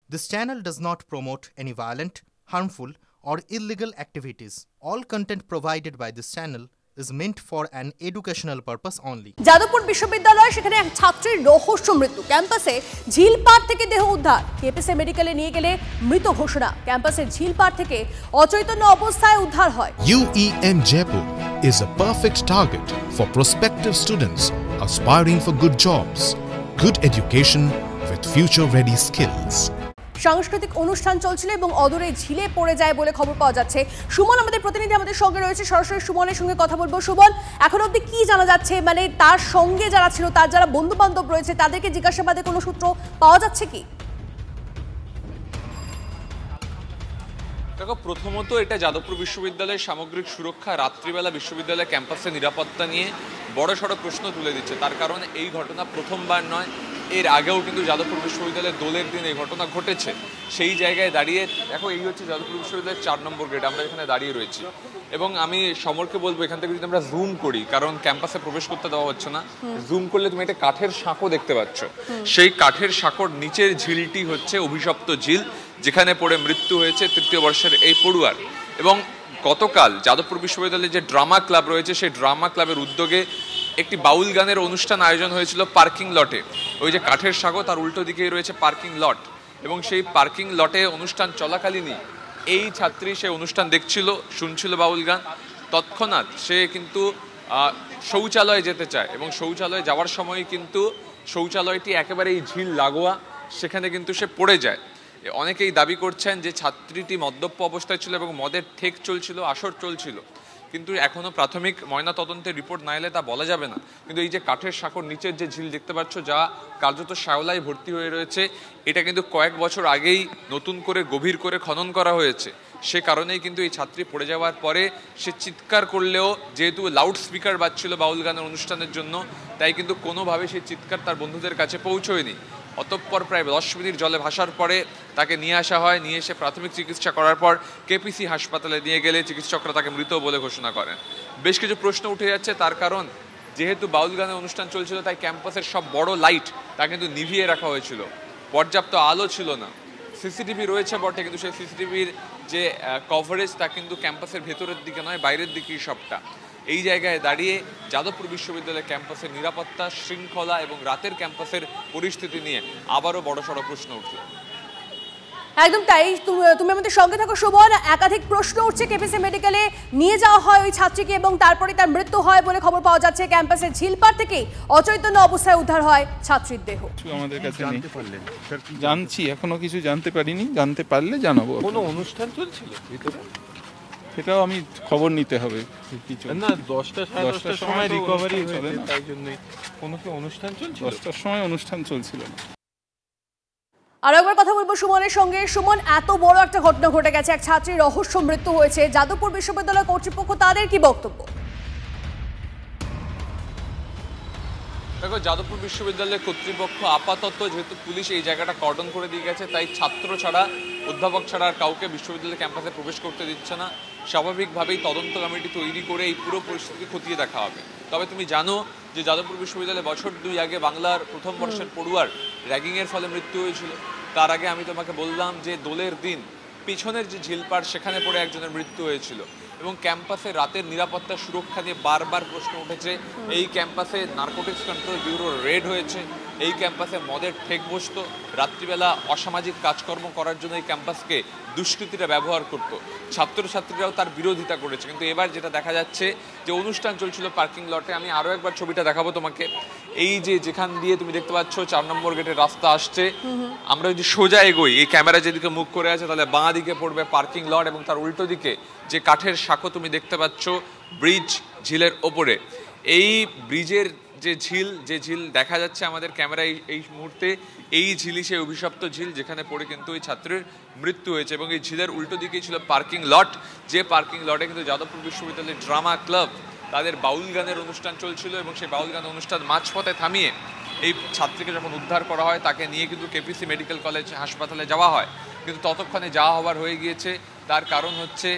This channel does not promote any violent, harmful, or illegal activities. All content provided by this channel is meant for an educational purpose only. Jadavpur বিশ্ববিদ্যালয় সেখানে এক ছাত্রীর রহস্য মৃত্যু। ক্যাম্পাসে ঝিল পাড় থেকে দেহ উদ্ধার। কেপিসি মেডিকেলে নিয়ে গেলে মৃত ঘোষণা। ক্যাম্পাসের ঝিল পাড় থেকে অচৈতন্য অবস্থায় উদ্ধার হয়। UEM Jaipur is a perfect target for prospective students aspiring for good jobs, good education with future-ready skills. সাংস্কৃতিক অনুষ্ঠান চলছিল এবং অদূরে ঝিলে পড়ে যায় বলে খবর পাওয়া যাচ্ছে। সুমন আমাদের প্রতিনিধি আমাদের সঙ্গে রয়েছে, সরাসরি সুমনের সঙ্গে কথা বলবো। সুমন, এখন অবধি কি জানা যাচ্ছে, মানে তার সঙ্গে যারা ছিল, তার যারা বন্ধু বান্ধব রয়েছে, তাদেরকে জিজ্ঞাসাবাদে কোনো সূত্র পাওয়া যাচ্ছে কি? দেখো, প্রথমত এটা যাদবপুর বিশ্ববিদ্যালয়ের সামগ্রিক সুরক্ষা, রাত্রিবেলা বিশ্ববিদ্যালয় ক্যাম্পাসে নিরাপত্তা নিয়ে বড়সড় প্রশ্ন তুলে দিচ্ছে। তার কারণ এই ঘটনা প্রথমবার নয়, এর আগেও কিন্তু যাদবপুর বিশ্ববিদ্যালয়ের দোলের দিন এই ঘটনা ঘটেছে। সেই জায়গায় দাঁড়িয়ে দেখো, এই হচ্ছে যাদবপুর বিশ্ববিদ্যালয়ের 4 নম্বর গেট, আমরা এখানে দাঁড়িয়ে রয়েছি। এবং আমি সমরকে বলবো, এখান থেকে যদি আমরা জুম করি, কারণ ক্যাম্পাসে প্রবেশ করতে দেওয়া হচ্ছে না, জুম করলে তুমি একটা কাঠের সাঁকো দেখতে পাচ্ছ। সেই কাঠের সাঁকোর নিচের ঝিলটি হচ্ছে অভিশপ্ত ঝিল, যেখানে পড়ে মৃত্যু হয়েছে তৃতীয় বর্ষের এই পড়ুয়ার। এবং গতকাল যাদবপুর বিশ্ববিদ্যালয়ের যে ড্রামা ক্লাব রয়েছে, সেই ড্রামা ক্লাবের উদ্যোগে একটি বাউল গানের অনুষ্ঠান আয়োজন হয়েছিল পার্কিং লটে। ওই যে কাঠের সাঁকো, তার উল্টো দিকেই রয়েছে পার্কিং লট, এবং সেই পার্কিং লটে অনুষ্ঠান চলাকালীনই এই ছাত্রী সে অনুষ্ঠান দেখছিল, শুনছিল বাউল গান। তৎক্ষণাৎ সে কিন্তু শৌচালয়ে যেতে চায়, এবং শৌচালয়ে যাওয়ার সময় কিন্তু শৌচালয়টি একেবারে এই ঝিল লাগোয়া, সেখানে কিন্তু সে পড়ে যায়। অনেকেই দাবি করছেন যে ছাত্রীটি মদ্যপ অবস্থায় ছিল এবং মদের ঠেক চলছিল, আসর চলছিল, কিন্তু এখনো প্রাথমিক ময়না তদন্তের রিপোর্ট না এলে তা বলা যাবে না। কিন্তু এই যে কাঠের সাঁকোর নিচের যে ঝিল দেখতে পাচ্ছ, যা কার্যত শ্যাওলায় ভর্তি হয়ে রয়েছে, এটা কিন্তু কয়েক বছর আগেই নতুন করে গভীর করে খনন করা হয়েছে। সে কারণেই কিন্তু এই ছাত্রী পড়ে যাওয়ার পরে সে চিৎকার করলেও, যেহেতু লাউড স্পিকার বাজছিল বাউল গানের অনুষ্ঠানের জন্য, তাই কিন্তু কোনোভাবে সেই চিৎকার তার বন্ধুদের কাছে পৌঁছয়নি। অতঃপর প্রায় 10 মিনিট জলে ভাসার পরে তাকে নিয়ে আসা হয়। নিয়ে এসে প্রাথমিক চিকিৎসা করার পর কেপিসি হাসপাতালে নিয়ে গেলে চিকিৎসকরা তাকে মৃত বলে ঘোষণা করেন। বেশ কিছু প্রশ্ন উঠে যাচ্ছে, তার কারণ যেহেতু বাউল গানের অনুষ্ঠান চলছিল, তাই ক্যাম্পাসের সব বড় লাইট তা কিন্তু নিভিয়ে রাখা হয়েছিল, পর্যাপ্ত আলো ছিল না। সিসিটিভি রয়েছে বটে, কিন্তু সেই সিসিটিভির যে কভারেজ তা কিন্তু ক্যাম্পাসের ভেতরের দিকে নয়, বাইরের দিকেই সবটা। এই জায়গায় দাঁড়িয়ে যাদবপুর বিশ্ববিদ্যালয়ের ক্যাম্পাসের নিরাপত্তা, শৃঙ্খলা এবং রাতের ক্যাম্পাসের পরিস্থিতি নিয়ে আবারও বড়সড় প্রশ্ন উঠল। একদম তাই, তুমি আমাদের সঙ্গে থাকো সুমন। একাধিক প্রশ্ন উঠছে। কেপিসি মেডিকেলে নিয়ে যাওয়া হয় ওই ছাত্রীকে এবং তারপরে তার মৃত্যু হয় বলে খবর পাওয়া যাচ্ছে। ক্যাম্পাসের ঝিলপাড় থেকে অচৈতন্য অবস্থায় উদ্ধার হয় ছাত্রীর দেহ। আমাদের কাছে নেই, জানছি এখনো কিছু জানতে পারিনি, জানতে পারলে জানাবো। কোনো অনুষ্ঠান চলছিল ভিতরে? সেটাও আমি খবর নিতে হবে। না, 10টা সাড়ে 10টার সময় রিকভারি হয়েছে, তাই জন্যই। কোনো কি অনুষ্ঠান চলছিল? 10টার সময় অনুষ্ঠান চলছিল না। আর একবার কথা বলবো সুমনের সঙ্গে। সুমন, এত বড় একটা ঘটনা ঘটে গেছে, এক ছাত্রীর রহস্য মৃত্যু হয়েছে, যাদবপুর বিশ্ববিদ্যালয় কর্তৃপক্ষ তাদের কি বক্তব্য? দেখো, যাদবপুর বিশ্ববিদ্যালয়ের কর্তৃপক্ষ আপাতত, যেহেতু পুলিশ এই জায়গাটা কর্ডন করে দিয়ে গেছে, তাই ছাত্র ছাড়া, অধ্যাপক ছাড়া আর কাউকে বিশ্ববিদ্যালয় ক্যাম্পাসে প্রবেশ করতে দিচ্ছে না। স্বাভাবিকভাবেই তদন্ত কমিটি তৈরি করে এই পুরো পরিস্থিতি খতিয়ে দেখা হবে। তবে তুমি জানো যে যাদবপুর বিশ্ববিদ্যালয়ে বছর 2 আগে বাংলার প্রথম বর্ষের পড়ুয়ার র্যাগিংয়ের ফলে মৃত্যু হয়েছিল। তার আগে আমি তোমাকে বললাম যে দোলের দিন পিছনের যে ঝিলপাড়, সেখানে পড়ে একজনের মৃত্যু হয়েছিল। এবং ক্যাম্পাসে রাতের নিরাপত্তা সুরক্ষা নিয়ে বারবার প্রশ্ন উঠেছে। এই ক্যাম্পাসে নার্কোটিক্স কন্ট্রোল ব্যুরো রেড হয়েছে, এই ক্যাম্পাসে মদের ঠেক বসতো, রাত্রিবেলা অসামাজিক কাজকর্ম করার জন্য এই ক্যাম্পাসকে দুষ্কৃতীরা ব্যবহার করত। ছাত্রছাত্রীরাও তার বিরোধিতা করেছে। কিন্তু এবার যেটা দেখা যাচ্ছে যে অনুষ্ঠান চলছিল পার্কিং লটে। আমি আরও একবার ছবিটা দেখাবো তোমাকে। এই যে যেখান দিয়ে তুমি দেখতে পাচ্ছ 4 নম্বর গেটের রাস্তা আসছে, আমরা যদি সোজা এগোই, এই ক্যামেরা যেদিকে মুখ করে আছে, তাহলে বাঁ দিকে পড়বে পার্কিং লট, এবং তার উল্টো দিকে যে কাঠের সাঁকো তুমি দেখতে পাচ্ছ ব্রিজ, ঝিলের ওপরে। এই ব্রিজের যে ঝিল দেখা যাচ্ছে আমাদের ক্যামেরায় এই মুহূর্তে, এই ঝিলই সেই অভিশপ্ত ঝিল যেখানে পড়ে কিন্তু ওই ছাত্রের মৃত্যু হয়েছে। এবং এই ঝিলের উল্টো দিকেই ছিল পার্কিং লট, যে পার্কিং লটে কিন্তু যাদবপুর বিশ্ববিদ্যালয়ের ড্রামা ক্লাব তাদের বাউল গানের অনুষ্ঠান চলছিল। এবং সেই বাউল গানের অনুষ্ঠান মাঝপথে থামিয়ে এই ছাত্রীকে যখন উদ্ধার করা হয়, তাকে নিয়ে কিন্তু কেপিসি মেডিকেল কলেজ হাসপাতালে যাওয়া হয়। কিন্তু ততক্ষণে যাওয়া হওয়ার হয়ে গিয়েছে। তার কারণ হচ্ছে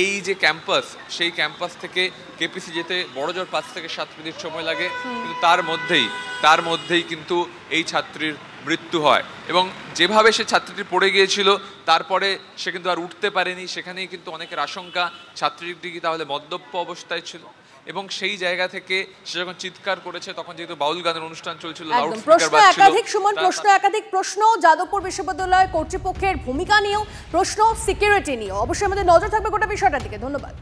এই যে ক্যাম্পাস, সেই ক্যাম্পাস থেকে কেপিসি যেতে বড়জোর 5 থেকে 7 মিনিট সময় লাগে। কিন্তু তার মধ্যেই কিন্তু এই ছাত্রীর মৃত্যু হয় এবং যেভাবে সে ছাত্রীটি পড়ে গিয়েছিল তারপরে সে কিন্তু আর উঠতে পারেনি। সেখানেই কিন্তু অনেকের আশঙ্কা ছাত্রীটি কি তাহলে মদ্যপ অবস্থায় ছিল, এবং সেই জায়গা থেকে সে যখন চিৎকার করেছে তখন যেহেতু বাউল গানের অনুষ্ঠান চলছিল, প্রশ্ন একাধিক সুমন, প্রশ্ন একাধিক, প্রশ্ন যাদবপুর বিশ্ববিদ্যালয় কর্তৃপক্ষের ভূমিকা নিয়েও, প্রশ্ন সিকিউরিটি নিয়েও। অবশ্যই আমাদের নজর থাকবে গোটা বিষয়টার দিকে। ধন্যবাদ।